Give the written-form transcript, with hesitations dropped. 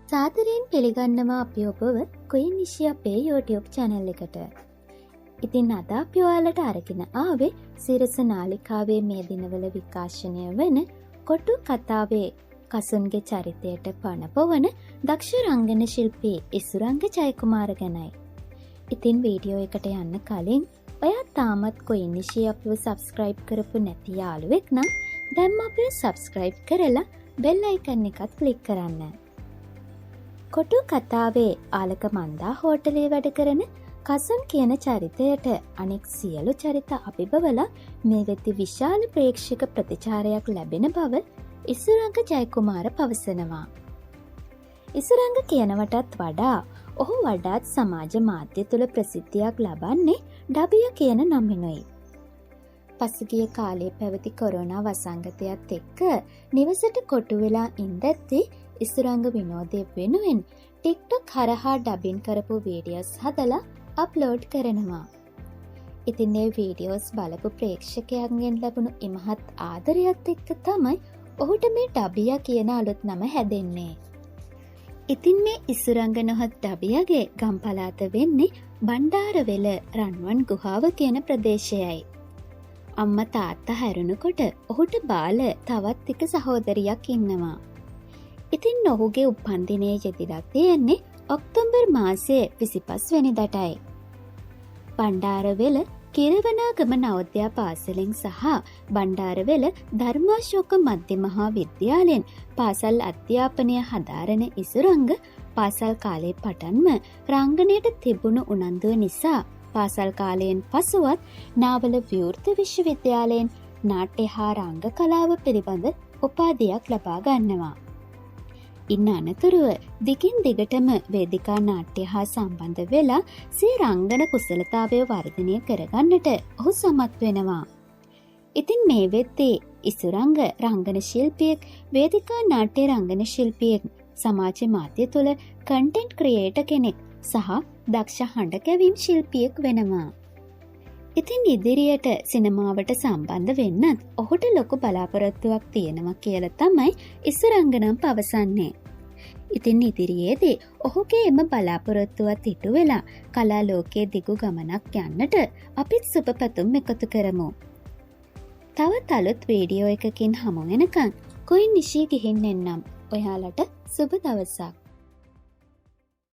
සාදරයෙන් පිළිගන්නවා අපි ඔබව ක්වීන් නිෂි අපේ YouTube channel එකට. ඉතින් අද අපි ඔයාලට අරගෙන ආවේ සිරස නාලිකාවේ මේ දිනවල විකාශනය වන කොටු කතාවේ කසුන්ගේ චරිතයට පණ පොවන දක්ෂ රංගන ශිල්පී ඉසුරංග ජයකුමාර ගැනයි. ඉතින් වීඩියෝ එකට යන්න කලින් ඔයා තාමත් ක්වීන් නිෂි අපිව subscribe කරපු නැති යාළුවෙක් නම් දැන්ම අපිව subscribe කරලා bell icon එකත් click කරන්න. කොටු කතාවේ ආලක මන්දා හෝටලේ වැඩ කරන කසුන් කියන චරිතයට අනෙක් සියලු චරිත අභිබවලා මේ වෙද්දි විශාල ප්‍රේක්ෂක ප්‍රතිචාරයක් ලැබෙන බව ඉසුරංග ජයකුමාර පවසනවා. ඉසුරංග කියනවටත් වඩා ඔහු වඩාත් සමාජ මාධ්‍ය තුළ ප්‍රසිද්ධියක් ලබන්නේ ඩබිය කියන නමිනුයි. පසුගිය කාලේ පැවති කොරෝනා වසංගතයත් එක්ක නිවසට කොටු වෙලා ඉඳද්දී ඉසුරංග විනෝදය වෙනුවෙන් ටික්ටොක් හරහා ඩබින් කරපු වීඩියෝස් හදලා අප්ලෝඩ් කරනවා. ඉතින් මේ වීඩියෝස් බලපු ප්‍රේක්ෂකයන්ගෙන් ලැබුණු ඉමහත් ආදරයත් එක්ක තමයි ඔහුට මේ ඩබියා කියන අලුත් නම හැදෙන්නේ. ඉතින් මේ ඉසුරංග නොහොත් ඩබියාගේ ගම් පළාත වෙන්නේ බණ්ඩාරවෙල රන්වන් ගුහාව කියන ප්‍රදේශයයි. අම්මා තාත්තා හැරුණකොට ඔහුට බාල තවත් එක සහෝදරියක් ඉන්නවා. ඉතින් ඔහුගේ උපන්දිනයේ යෙදිලා තියෙන්නේ ඔක්තෝබර් මාසයේ 25 වෙනිදාටයි. බණ්ඩාරවෙල කිරවනාගම නවෝදයා පාසලෙන් සහ බණ්ඩාරවෙල ධර්මාශෝක මධ්‍ය මහා විද්‍යාලයෙන් පාසල් අධ්‍යාපනය හදාරන ඉසුරංග පාසල් කාලේ පටන්ම රංගනයට තිබුණු උනන්දුව නිසා පාසල් කාලයෙන් පසුවත් නාවල විවෘත විශ්වවිද්‍යාලයෙන් නාට්‍ය හා රංග කලාව පිළිබඳ උපාධියක් ලබා ගන්නවා. ඉන්න අනතුරුව දිගින් දිගටම වේදිකා නාට්‍ය හා සම්බන්ධ වෙලා සිය රංගන කුසලතාවය වර්ධනය කරගන්නට ඔහු සමත් වෙනවා. ඉතින් මේ වෙද්දී ඉසුරංග රංගන ශිල්පියෙක්, වේදිකා නාට්‍ය රංගන ශිල්පියෙක්, සමාජ මාධ්‍ය තුළ කන්ටෙන්ට් ක්‍රියේටර් කෙනෙක් සහ දක්ෂ හඬ කැවීම් ශිල්පියෙක් වෙනවා. ඉතින් ඉදිරියට සිනමාවට සම්බන්ධ වෙන්නත් ඔහුට ලොකු බලාපොරොත්තුවක් තියෙනවා කියලා තමයි ඉසුරංග නම් පවසන්නේ. ඉතින් ඉදිරියේදී ඔහුගේ එම බලාපොරොත්තුවත් ඉටු වෙලා කලා ලෝකයේ දිගු ගමනක් යන්නට අපිත් සුබ පැතුම් එකතු කරමු. තවත් අලුත් වීඩියෝ එකකින් හමු වෙනකන් ක්වීන් නිෂි ගිහින් එන්නම්. ඔයාලට සුබ දවසක්.